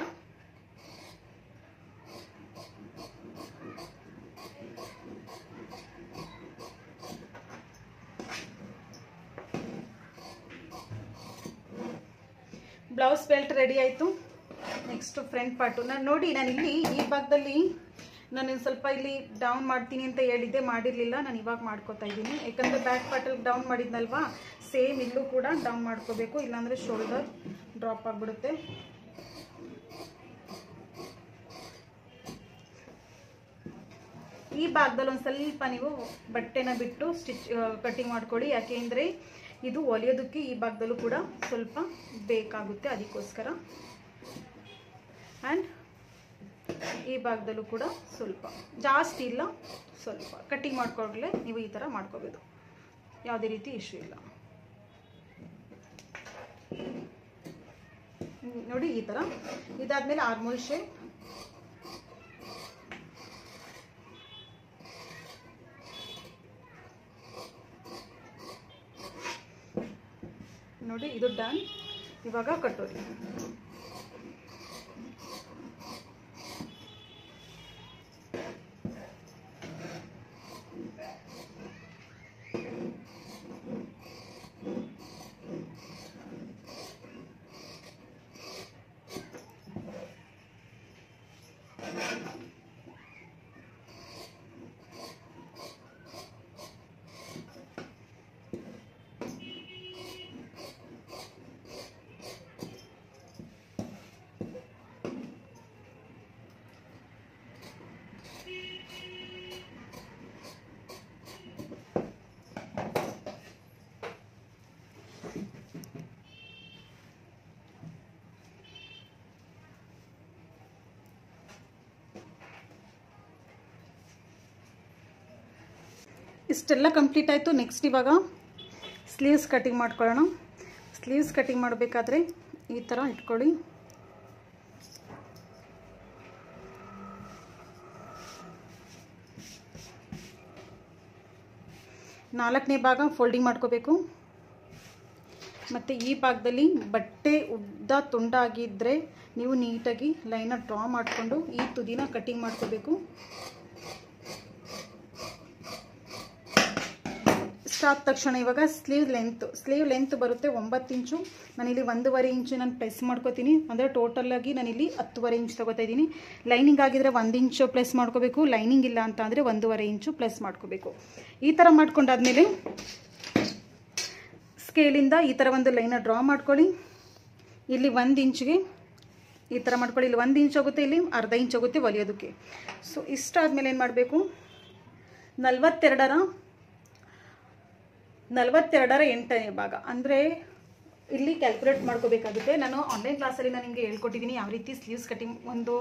ಬ್ಲೌಸ್ ಬೆಲ್ಟ್ ರೆಡಿ ಆಯಿತು. ನೆಕ್ಸ್ಟ್ ಫ್ರಂಟ್ ಪಾರ್ಟು ನೋಡಿ, ನಾನಿಲ್ಲಿ ಈ ಭಾಗದಲ್ಲಿ ನಾನು ಸ್ವಲ್ಪ ಇಲ್ಲಿ ಡೌನ್ ಮಾಡ್ತೀನಿ ಅಂತ ಹೇಳಿದ್ದೆ, ಮಾಡಿರಲಿಲ್ಲ. ನಾನು ಇವಾಗ ಮಾಡ್ಕೋತಾ ಇದ್ದೀನಿ, ಯಾಕಂದರೆ ಬ್ಯಾಕ್ ಪಾರ್ಟಲ್ಲಿ ಡೌನ್ ಮಾಡಿದ್ನಲ್ವಾ, ಸೇಮ್ ಇಲ್ಲೂ ಕೂಡ ಡೌನ್ ಮಾಡ್ಕೋಬೇಕು, ಇಲ್ಲಾಂದರೆ ಶೋಲ್ಡರ್ ಡ್ರಾಪ್ ಆಗಿಬಿಡುತ್ತೆ. ಈ ಭಾಗದಲ್ಲಿ ಒಂದು ಸ್ವಲ್ಪ ನೀವು ಬಟ್ಟೆನ ಬಿಟ್ಟು ಕಟ್ಟಿಂಗ್ ಮಾಡ್ಕೊಳ್ಳಿ. ಯಾಕೆಂದರೆ ಇದು ಹೊಲಿಯೋದಕ್ಕೆ ಈ ಭಾಗದಲ್ಲೂ ಕೂಡ ಸ್ವಲ್ಪ ಬೇಕಾಗುತ್ತೆ, ಅದಕ್ಕೋಸ್ಕರ. ಆ್ಯಂಡ್ ಈ ಭಾಗದಲ್ಲೂ ಕೂಡ ಸ್ವಲ್ಪ ಜಾಸ್ತಿ ಇಲ್ಲ, ಸ್ವಲ್ಪ ಕಟ್ಟಿಂಗ್ ಮಾಡ್ಕೊಳ್ಳೆ ನೀವು ಈ ಥರ ಮಾಡ್ಕೋಬೋದು, ಯಾವುದೇ ರೀತಿ ಇಶ್ಯೂ ಇಲ್ಲ. ನೋಡಿ ಈ ಥರ. ಇದಾದಮೇಲೆ ಆರ್ಮೋಲ್ ಶೇಪ್. ನೋಡಿ ಇದು ಡನ್. ಇವಾಗ ಕಟೋರಿ. ಇಷ್ಟೆಲ್ಲ ಕಂಪ್ಲೀಟ್ ಆಯಿತು. ನೆಕ್ಸ್ಟ್ ಇವಾಗ ಸ್ಲೀವ್ಸ್ ಕಟಿಂಗ್ ಮಾಡ್ಕೊಳ್ಳೋಣ. ಸ್ಲೀವ್ಸ್ ಕಟಿಂಗ್ ಮಾಡಬೇಕಾದ್ರೆ ಈ ಥರ ಇಟ್ಕೊಳ್ಳಿ. ನಾಲ್ಕನೇ ಭಾಗ ಫೋಲ್ಡಿಂಗ್ ಮಾಡ್ಕೋಬೇಕು. ಮತ್ತು ಈ ಭಾಗದಲ್ಲಿ ಬಟ್ಟೆ ಉದ್ದ ತುಂಡಾಗಿದ್ದರೆ ನೀವು ನೀಟಾಗಿ ಲೈನ ಡ್ರಾ ಮಾಡಿಕೊಂಡು ಈ ತುದಿನ ಕಟಿಂಗ್ ಮಾಡ್ಕೋಬೇಕು. ಸ್ಟಾರ್ಟ್ ತಕ್ಷಣ ಇವಾಗ ಸ್ಲೀವ್ ಲೆಂತ್ ಬರುತ್ತೆ 9 ಇಂಚು. ನಾನಿಲ್ಲಿ 1.5 ಇಂಚು ನಾನು ಪ್ರೆಸ್ ಮಾಡ್ಕೋತೀನಿ. ಅಂದರೆ ಟೋಟಲಾಗಿ ನಾನಿಲ್ಲಿ 10.5 ಇಂಚು ತೊಗೋತಾ ಇದ್ದೀನಿ. ಲೈನಿಂಗ್ ಆಗಿದ್ರೆ 1 ಇಂಚು ಪ್ಲಸ್ ಮಾಡ್ಕೋಬೇಕು, ಲೈನಿಂಗ್ ಇಲ್ಲ ಅಂತ ಅಂದರೆ 1.5 ಇಂಚು ಪ್ಲಸ್ ಮಾಡ್ಕೋಬೇಕು. ಈ ಥರ ಮಾಡ್ಕೊಂಡಾದ್ಮೇಲೆ ಸ್ಕೇಲಿಂದ ಈ ಥರ ಒಂದು ಲೈನ ಡ್ರಾ ಮಾಡ್ಕೊಳ್ಳಿ. ಇಲ್ಲಿ 1 ಇಂಚಿಗೆ ಈ ಥರ ಮಾಡ್ಕೊಳ್ಳಿ. ಇಲ್ಲಿ 1 ಇಂಚ್ ಹೋಗುತ್ತೆ, ಇಲ್ಲಿ ಅರ್ಧ ಇಂಚ್ ಹೋಗುತ್ತೆ ಹೊಲಿಯೋದಕ್ಕೆ. ಸೊ ಇಷ್ಟಾದಮೇಲೆ ಏನು ಮಾಡಬೇಕು, 42ರ 8ನೇ ಭಾಗ ಅಂದರೆ ಇಲ್ಲಿ ಕ್ಯಾಲ್ಕುಲೇಟ್ ಮಾಡ್ಕೋಬೇಕಾಗುತ್ತೆ. ನಾನು ಆನ್ಲೈನ್ ಕ್ಲಾಸಲ್ಲಿ ನಾನು ನಿಮಗೆ ಹೇಳ್ಕೊಟ್ಟಿದ್ದೀನಿ ಯಾವ ರೀತಿ ಸ್ಲೀವ್ಸ್ ಕಟಿಂಗ್, ಒಂದು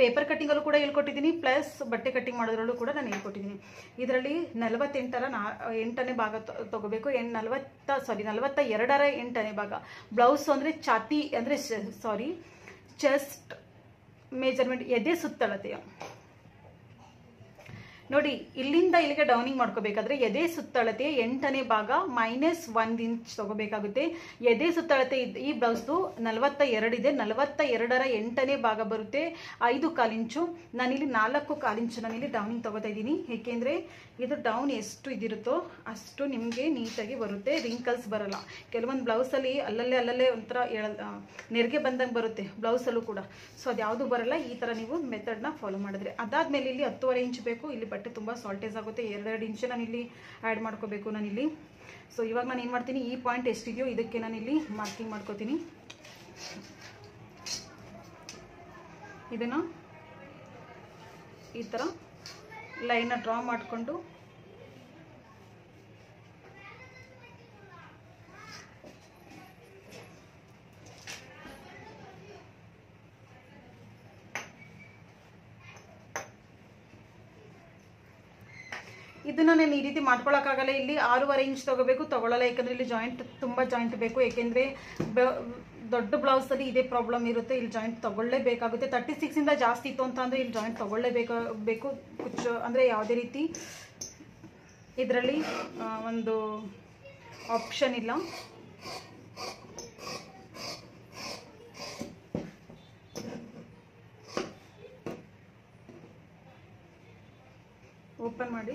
ಪೇಪರ್ ಕಟ್ಟಿಂಗಲ್ಲೂ ಕೂಡ ಹೇಳ್ಕೊಟ್ಟಿದ್ದೀನಿ, ಪ್ಲಸ್ ಬಟ್ಟೆ ಕಟ್ಟಿಂಗ್ ಮಾಡೋದ್ರಲ್ಲೂ ಕೂಡ ನಾನು ಹೇಳ್ಕೊಟ್ಟಿದ್ದೀನಿ. ಇದರಲ್ಲಿ 48ರ 8ನೇ ಭಾಗ ತೊಗೋಬೇಕು. 42ರ 8ನೇ ಭಾಗ. ಬ್ಲೌಸ್ ಅಂದರೆ ಛಾತಿ ಅಂದರೆ ಚೆಸ್ಟ್ ಮೇಜರ್ಮೆಂಟ್, ಎದೆ ಸುತ್ತಳತೆಯ ನೋಡಿ, ಇಲ್ಲಿಂದ ಇಲ್ಲಿಗೆ ಡೌನಿಂಗ್ ಮಾಡ್ಕೋಬೇಕಾದ್ರೆ ಎದೆ ಸುತ್ತಳತೆ 8ನೇ ಭಾಗ -1 ಇಂಚ್ ತಗೋಬೇಕಾಗುತ್ತೆ. ಎದೆ ಸುತ್ತಳತೆ ಈ ಬ್ಲೌಸ್ದು 42 ಇದೆ. 42ರ 8ನೇ ಭಾಗ ಬರುತ್ತೆ 5.25 ಇಂಚು. ನಾನಿಲ್ಲಿ 4.25 ಇಂಚು ನಾನಿಲ್ಲಿ ಡೌನಿಂಗ್ ತಗೋತಾ ಇದ್ದೀನಿ. ಏಕೆಂದರೆ ಇದು ಡೌನ್ ಎಷ್ಟು ಇದಿರುತ್ತೋ ಅಷ್ಟು ನಿಮಗೆ ನೀಟಾಗಿ ಬರುತ್ತೆ, ರಿಂಕಲ್ಸ್ ಬರಲ್ಲ. ಕೆಲವೊಂದು ಬ್ಲೌಸಲ್ಲಿ ಅಲ್ಲಲ್ಲೇ ಒಂಥರ ನೆರಿಗೆ ಬಂದಂಗೆ ಬರುತ್ತೆ ಬ್ಲೌಸಲ್ಲೂ ಕೂಡ. ಸೊ ಅದು ಯಾವುದು ಬರಲ್ಲ ಈ ಥರ ನೀವು ಮೆಥಡ್ನ ಫಾಲೋ ಮಾಡಿದ್ರೆ. ಅದಾದಮೇಲೆ ಇಲ್ಲಿ 10.5 ಇಂಚು ಬೇಕು. ಇಲ್ಲಿ ಬಟ್ಟೆ ತುಂಬ ಸಾಲ್ಟೇಜ್ ಆಗುತ್ತೆ. 2 ಇಂಚು ನಾನಿಲ್ಲಿ ಆ್ಯಡ್ ಮಾಡ್ಕೋಬೇಕು ನಾನಿಲ್ಲಿ. ಸೊ ಇವಾಗ ನಾನು ಏನು ಮಾಡ್ತೀನಿ, ಈ ಪಾಯಿಂಟ್ ಎಷ್ಟಿದೆಯೋ ಇದಕ್ಕೆ ನಾನಿಲ್ಲಿ ಮಾರ್ಕಿಂಗ್ ಮಾಡ್ಕೋತೀನಿ. ಇದನ್ನು ಈ ಥರ ಲೈನ ಡ್ರಾ ಮಾಡಿಕೊಂಡು ಇದನ್ನು ನಾನು ಈ ರೀತಿ ಮಾಡ್ಕೊಳಕ್ಕಾಗಲ್ಲ. ಇಲ್ಲಿ 6.5 ಇಂಚ್ ತೊಗೋಬೇಕು, ತೊಗೊಳ್ಳಲ್ಲ. ಯಾಕಂದರೆ ಇಲ್ಲಿ ಜಾಯಿಂಟ್ ತುಂಬ ಜಾಯಿಂಟ್ ಬೇಕು. ಏಕೆಂದರೆ ದೊಡ್ಡ ಬ್ಲೌಸಲ್ಲಿ ಇದೇ ಪ್ರಾಬ್ಲಮ್ ಇರುತ್ತೆ. ಇಲ್ಲಿ ಜಾಯಿಂಟ್ ತೊಗೊಳ್ಳೇಬೇಕಾಗುತ್ತೆ. 36ಇಂದ ಜಾಸ್ತಿ ಇತ್ತು ಅಂತ ಅಂದರೆ ಇಲ್ಲಿ ಜಾಯಿಂಟ್ ತೊಗೊಳ್ಳೇಬೇಕು. ಕುಚ್ಚು ಅಂದರೆ ಯಾವುದೇ ರೀತಿ ಇದರಲ್ಲಿ ಒಂದು ಆಪ್ಷನ್ ಇಲ್ಲ. ಓಪನ್ ಮಾಡಿ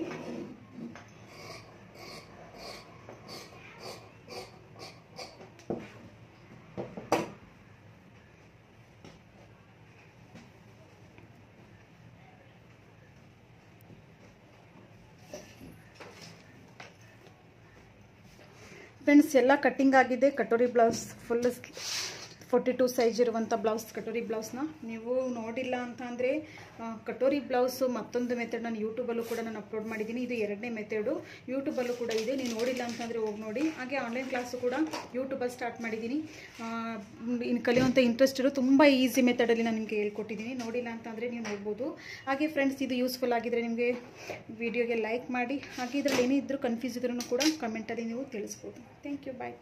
ಫ್ರೆಂಡ್ಸ್, ಎಲ್ಲ ಕಟ್ಟಿಂಗ್ ಆಗಿದೆ. ಕಟೋರಿ ಬ್ಲೌಸ್ ಫುಲ್ 42 ಸೈಜ್ ಇರುವಂಥ ಬ್ಲೌಸ್, ಕಟೋರಿ ಬ್ಲೌಸ್ನ ನೀವು ನೋಡಿಲ್ಲ ಅಂತ ಅಂದರೆ ಕಟೋರಿ ಬ್ಲೌಸು ಮತ್ತೊಂದು ಮೆಥಡ್ ನಾನು ಯೂಟ್ಯೂಬಲ್ಲೂ ಕೂಡ ನಾನು ಅಪ್ಲೋಡ್ ಮಾಡಿದ್ದೀನಿ. ಇದು 2ನೇ ಮೆಥಡು, ಯೂಟ್ಯೂಬಲ್ಲೂ ಕೂಡ ಇದೆ. ನೀವು ನೋಡಿಲ್ಲ ಅಂತಂದರೆ ಹೋಗಿ ನೋಡಿ. ಹಾಗೆ ಆನ್ಲೈನ್ ಕ್ಲಾಸು ಕೂಡ ಯೂಟ್ಯೂಬಲ್ಲಿ ಸ್ಟಾರ್ಟ್ ಮಾಡಿದ್ದೀನಿ. ಇನ್ನು ಕಲಿಯುವಂಥ ಇಂಟ್ರೆಸ್ಟ್ ಇರೋ ತುಂಬ ಈಸಿ ಮೆಥಡಲ್ಲಿ ನಾನು ನಿಮಗೆ ಹೇಳ್ಕೊಟ್ಟಿದ್ದೀನಿ. ನೋಡಿಲ್ಲ ಅಂತಂದರೆ ನೀವು ನೋಡ್ಬೋದು. ಹಾಗೆ ಫ್ರೆಂಡ್ಸ್, ಇದು ಯೂಸ್ಫುಲ್ ಆಗಿದ್ದರೆ ನಿಮಗೆ ವಿಡಿಯೋಗೆ ಲೈಕ್ ಮಾಡಿ. ಹಾಗೆ ಇದರಲ್ಲಿ ಏನೇ ಇದ್ದರೂ ಕನ್ಫ್ಯೂಸ್ ಇದ್ರೂ ಕೂಡ ಕಮೆಂಟಲ್ಲಿ ನೀವು ತಿಳಿಸ್ಬೋದು. Thank you, bye.